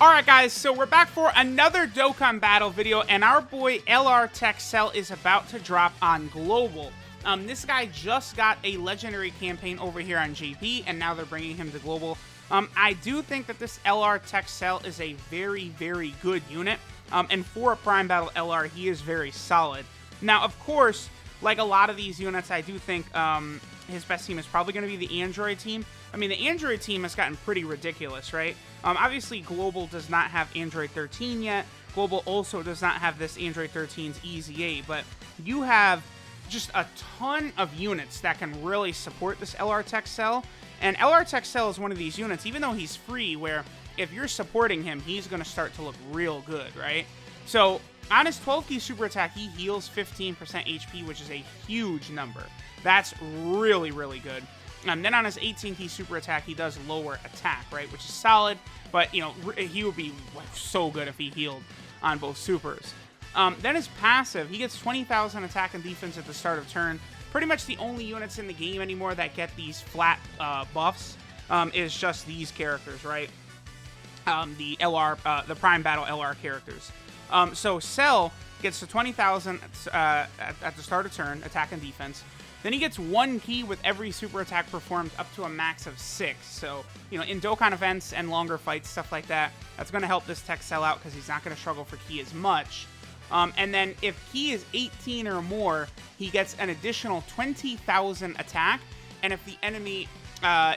Alright guys, so we're back for another Dokkan battle video, and our boy LR Tech Cell is about to drop on Global. This guy just got a legendary campaign over here on JP, and now they're bringing him to Global. I do think that this LR Tech Cell is a very, very good unit, and for a Prime Battle LR, he is very solid. Now, of course, like a lot of these units, I do think his best team is probably going to be the Android team. I mean, the Android team has gotten pretty ridiculous, right? Obviously, Global does not have Android 13 yet. Global also does not have this Android 13's EZA, but you have just a ton of units that can really support this LR Tech Cell. And LR Tech Cell is one of these units, even though he's free, where if you're supporting him, he's going to start to look real good, right? So, on his 12 key super attack, he heals 15% HP, which is a huge number. That's really, really good. And then on his 18 key super attack, he does lower attack, right? Which is solid, but, you know, he would be so good if he healed on both supers. Then his passive, he gets 20,000 attack and defense at the start of turn. Pretty much the only units in the game anymore that get these flat buffs is just these characters, right? The Prime Battle LR characters. So Cell gets to 20,000 at the start of turn, attack and defense. Then he gets 1 key with every super attack performed up to a max of 6. So, you know, in Dokkan events and longer fights, stuff like that, that's going to help this Tech Cell out because he's not going to struggle for key as much. And then if key is 18 or more, he gets an additional 20,000 attack. And if the enemy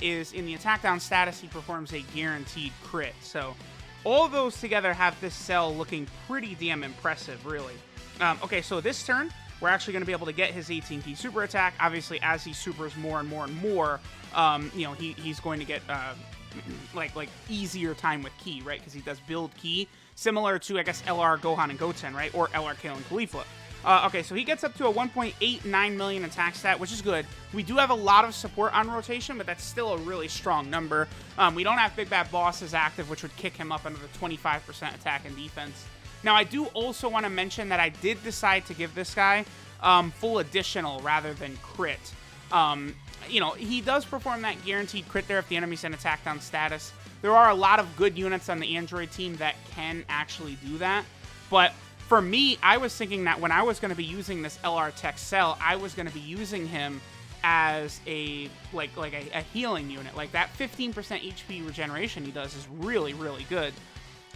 is in the attack down status, he performs a guaranteed crit. So all of those together have this Cell looking pretty damn impressive, really. Okay, so this turn, we're actually going to be able to get his 18 key super attack. Obviously, as he supers more and more and more, you know, he's going to get like easier time with key, right? Because he does build key, similar to, I guess, LR Gohan and Goten, right? Or LR Kale and Caulifla. Okay, so he gets up to a 1.89 million attack stat, which is good. We do have a lot of support on rotation, but that's still a really strong number. We don't have Big Bad Bosses active, which would kick him up another 25% attack and defense. Now, I do also want to mention that I did decide to give this guy full additional rather than crit. You know, he does perform that guaranteed crit there if the enemy's in attack down status. There are a lot of good units on the Android team that can actually do that. But for me, I was thinking that when I was going to be using this LR Tech Cell, I was going to be using him as a healing unit. Like, that 15% HP regeneration he does is really, really good.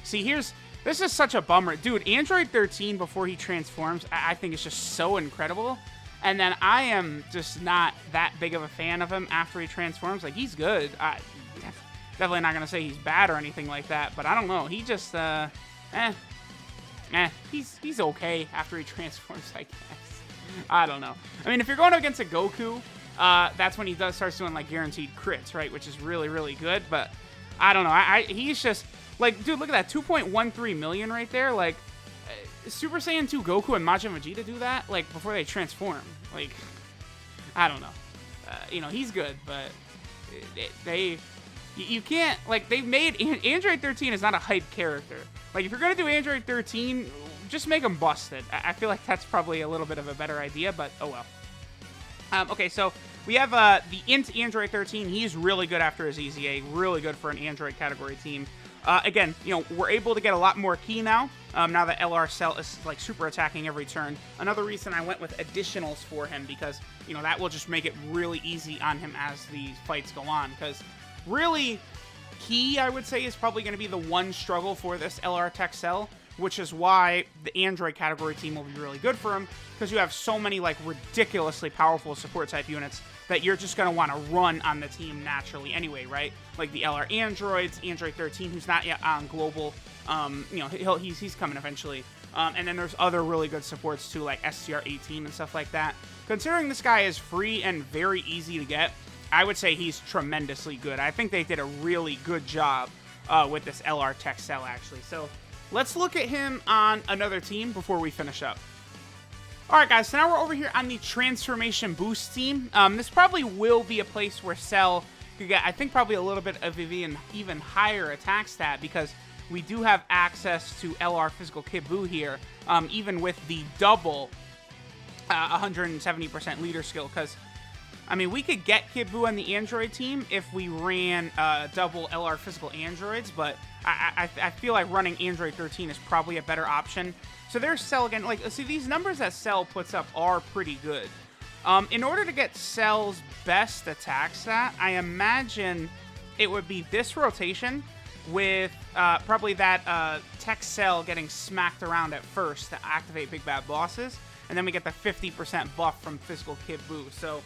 See, this is such a bummer. Dude, Android 13 before he transforms, I think is just so incredible. And then I am just not that big of a fan of him after he transforms. Like, he's good. Definitely not going to say he's bad or anything like that. But I don't know. He just, he's okay after he transforms, I guess. I don't know. I mean, if you're going up against a Goku, that's when he starts doing, like, guaranteed crits, right? Which is really, really good. But I don't know. He's just... Like, dude, look at that. 2.13 million right there. Like, Super Saiyan 2 Goku and Majin Vegeta do that, like, before they transform. Like, I don't know. You know, he's good, but you can't, like, they've made, Android 13 is not a hype character. Like, if you're going to do Android 13, just make him busted. I feel like that's probably a little bit of a better idea, but oh well. Okay, so we have the Int Android 13. He's really good after his EZA. Really good for an Android category team. Again, you know, we're able to get a lot more key now. Now that LR Cell is, like, super attacking every turn. Another reason I went with additionals for him, because, you know, that will just make it really easy on him as the fights go on. Because, really, key, I would say, is probably going to be the one struggle for this LR Tech Cell, which is why the Android category team will be really good for him, because you have so many, like, ridiculously powerful support type units that you're just going to want to run on the team naturally anyway, right? Like the LR Androids, Android 13, who's not yet on Global. You know, he's coming eventually. And then there's other really good supports too, like SCR 18 and stuff like that. Considering this guy is free and very easy to get, I would say he's tremendously good. I think they did a really good job with this LR Tech Cell, actually. So let's look at him on another team before we finish up. Alright guys, so now we're over here on the Transformation Boost team. This probably will be a place where Cell could get, I think, probably a little bit of an even higher attack stat, because we do have access to LR Physical Kid Buu here, even with the double 170% leader skill, because I mean, we could get Kid Buu on the Android team if we ran double LR physical androids, but I feel like running Android 13 is probably a better option. So there's Cell again. Like, see, these numbers that Cell puts up are pretty good. In order to get Cell's best attack stat, I imagine it would be this rotation with probably that Tech Cell getting smacked around at first to activate Big Bad Bosses, and then we get the 50% buff from physical Kid Buu. So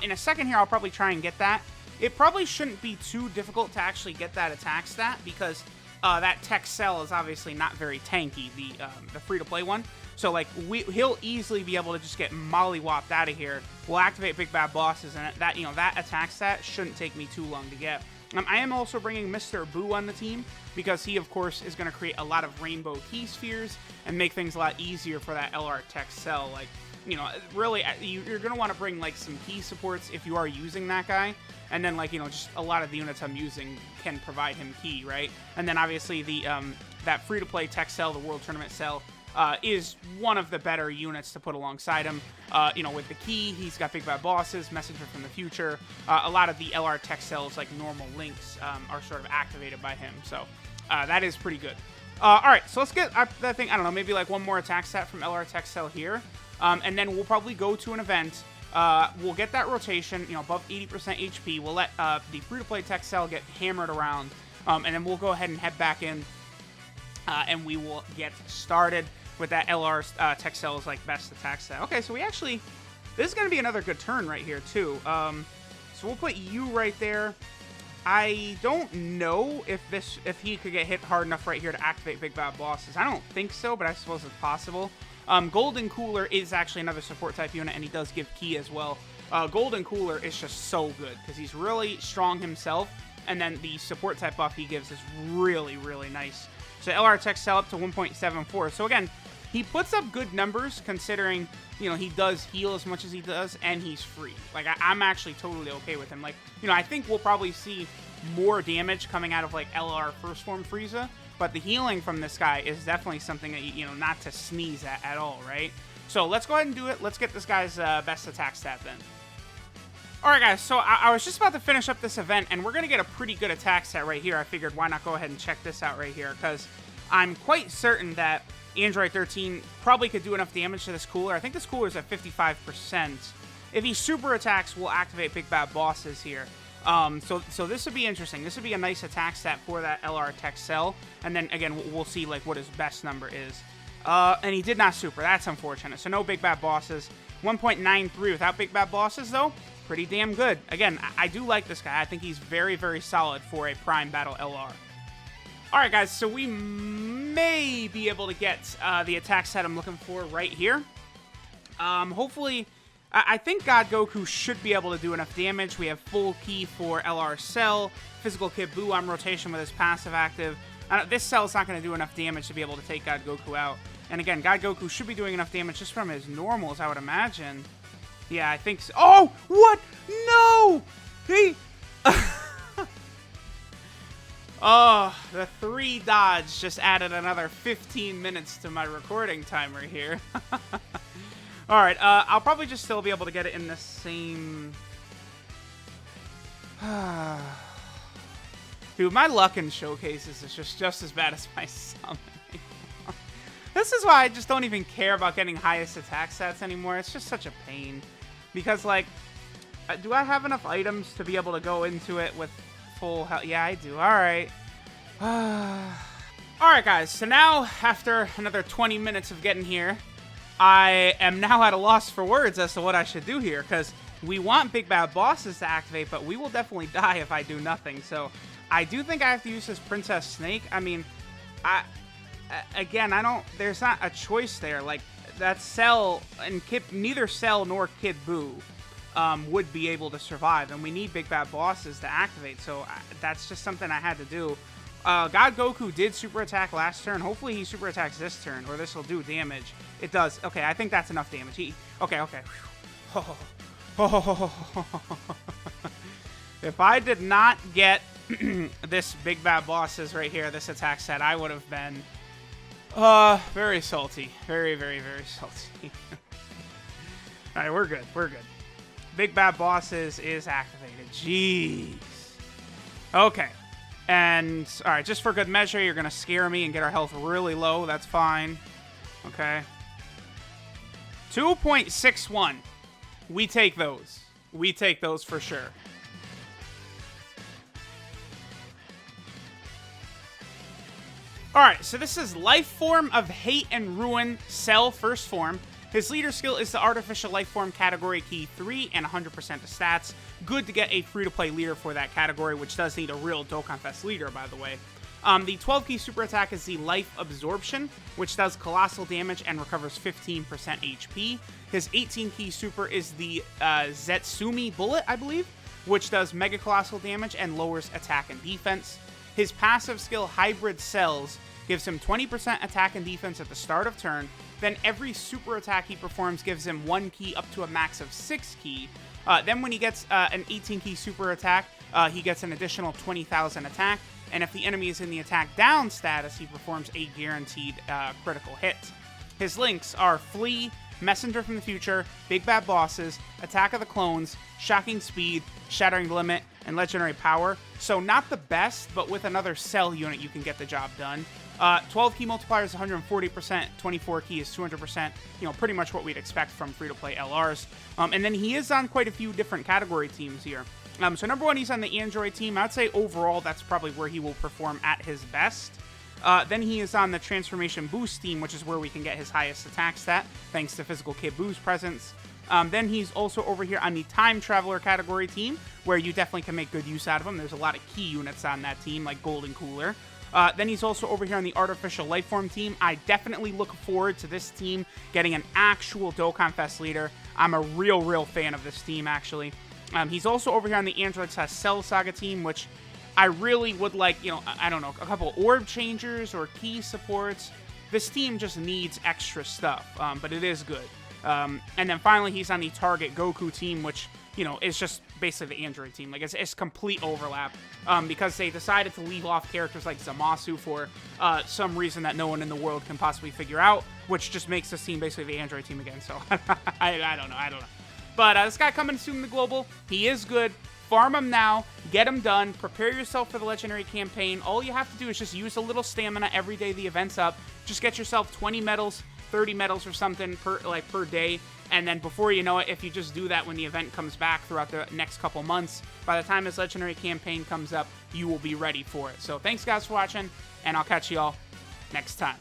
in a second here, I'll probably try and get that. It probably shouldn't be too difficult to actually get that attack stat because that Tech Cell is obviously not very tanky, the free-to-play one. So, like, he'll easily be able to just get mollywopped out of here. We'll activate Big Bad Bosses, and that attack stat shouldn't take me too long to get. I am also bringing Mr. Buu on the team because he, of course, is going to create a lot of rainbow key spheres and make things a lot easier for that LR Tech Cell. Like, really, you're going to want to bring, like, some key supports if you are using that guy. And then, like, just a lot of the units I'm using can provide him key, right? And then, obviously, that free-to-play Tech Cell, the World Tournament Cell, is one of the better units to put alongside him. With the key, he's got Big Bad Bosses, Messenger from the Future. A lot of the LR Tech Cells, like normal links, are sort of activated by him. So that is pretty good. All right, so let's get that thing, I don't know, maybe like one more attack stat from LR Tech Cell here. And then we'll probably go to an event. We'll get that rotation, above 80% HP. We'll let the free-to-play Tech Cell get hammered around. And then we'll go ahead and head back in. And we will get started with that LR Tech Cell's like best attack stat. Okay, so this is going to be another good turn right here too. So we'll put you right there. I don't know if he could get hit hard enough right here to activate Big Bad Bosses. I don't think so, but I suppose it's possible. Golden Cooler is actually another support type unit, and he does give key as well. Golden Cooler is just so good because he's really strong himself, and then the support type buff he gives is really, really nice. So LR Tech Cell up to 1.74. So again, he puts up good numbers considering, he does heal as much as he does, and he's free. Like, I'm actually totally okay with him. Like, I think we'll probably see more damage coming out of, like, LR First Form Frieza, but the healing from this guy is definitely something that, not to sneeze at all, right? So let's go ahead and do it. Let's get this guy's best attack stat then. Alright guys, so I was just about to finish up this event, and we're going to get a pretty good attack stat right here. I figured why not go ahead and check this out right here, because I'm quite certain that Android 13 probably could do enough damage to this cooler. I think this cooler is at 55%. If he super attacks, we'll activate Big Bad Bosses here. So this would be interesting. This would be a nice attack stat for that LR Tech Cell. And then, again, we'll see like what his best number is. And he did not super. That's unfortunate. So no Big Bad Bosses. 1.93 without Big Bad Bosses, though. Pretty damn good. Again, I do like this guy. I think he's very, very solid for a Prime Battle LR. Alright guys, so we may be able to get the attack set I'm looking for right here. Hopefully, I think God Goku should be able to do enough damage. We have full key for LR Cell, Physical Kid Buu on rotation with his passive active. This Cell's not going to do enough damage to be able to take God Goku out. And again, God Goku should be doing enough damage just from his normals, I would imagine. Yeah, I think so. Oh, what? No! He... Oh, the 3 dodge just added another 15 minutes to my recording timer here. Alright, I'll probably just still be able to get it in the same... Dude, my luck in showcases is just as bad as my summoning. This is why I just don't even care about getting highest attack stats anymore. It's just such a pain. Because, like, do I have enough items to be able to go into it with full health? Yeah, I do. Alright. Alright, guys. So now, after another 20 minutes of getting here, I am now at a loss for words as to what I should do here. Because we want Big Bad Bosses to activate, but we will definitely die if I do nothing. So, I do think I have to use this Princess Snake. I mean, again, there's not a choice there. Like, that Cell, and neither Cell nor Kid Buu would be able to survive, and we need Big Bad Bosses to activate, so that's just something I had to do. God Goku did super attack last turn. Hopefully he super attacks this turn, or this will do damage. It does. Okay, I think that's enough damage. Okay. If I did not get this Big Bad Bosses right here, this attack set, I would have been very salty. Very, very, very salty. Alright, we're good. We're good. Big Bad Bosses is activated. Jeez. Okay. And, alright, just for good measure, you're going to scare me and get our health really low. That's fine. Okay. 2.61. We take those. We take those for sure. Alright, so this is Life Form of Hate and Ruin, Cell, first form. His leader skill is the Artificial Life Form category, key 3 and 100% of stats. Good to get a free-to-play leader for that category, which does need a real Dokkan Fest leader, by the way. The 12 key super attack is the Life Absorption, which does colossal damage and recovers 15% HP. His 18 key super is the Zetsumi Bullet, I believe, which does mega colossal damage and lowers attack and defense. His passive skill, Hybrid Cells, gives him 20% attack and defense at the start of turn. Then every super attack he performs gives him 1 key up to a max of 6 key. Then when he gets an 18 key super attack, he gets an additional 20,000 attack. And if the enemy is in the attack down status, he performs a guaranteed critical hit. His links are Flee, Messenger from the Future, Big Bad Bosses, Attack of the Clones, Shocking Speed, Shattering Limit, and Legendary Power. So not the best, but with another Cell unit you can get the job done. 12 key multiplier is 140%, 24 key is 200%, pretty much what we'd expect from free-to-play LRs. And then he is on quite a few different category teams here. So number one, he's on the Android team. I'd say overall that's probably where he will perform at his best. Then he is on the Transformation Boost team, which is where we can get his highest attack stat, thanks to Physical Kid Boo's presence. Then he's also over here on the Time Traveler category team, where you definitely can make good use out of him. There's a lot of key units on that team, like Golden Cooler. Then he's also over here on the Artificial Life Form team. I definitely look forward to this team getting an actual Dokkan Fest leader. I'm a real fan of this team, actually. He's also over here on the Android Cell Saga team, which I really would like, I don't know, a couple orb changers or key supports. This team just needs extra stuff, but it is good. And then finally, he's on the Target Goku team, which, is just basically the Android team. Like, it's complete overlap, because they decided to leave off characters like Zamasu for some reason that no one in the world can possibly figure out, which just makes this team basically the Android team again, so I don't know. But this guy coming soon in the Global, he is good. Farm him now, get him done, prepare yourself for the Legendary campaign. All you have to do is just use a little stamina every day the event's up. Just get yourself 20 medals, 30 medals or something per day. And then before you know it, if you just do that when the event comes back throughout the next couple months, by the time this Legendary campaign comes up, you will be ready for it. So thanks guys for watching, and I'll catch y'all next time.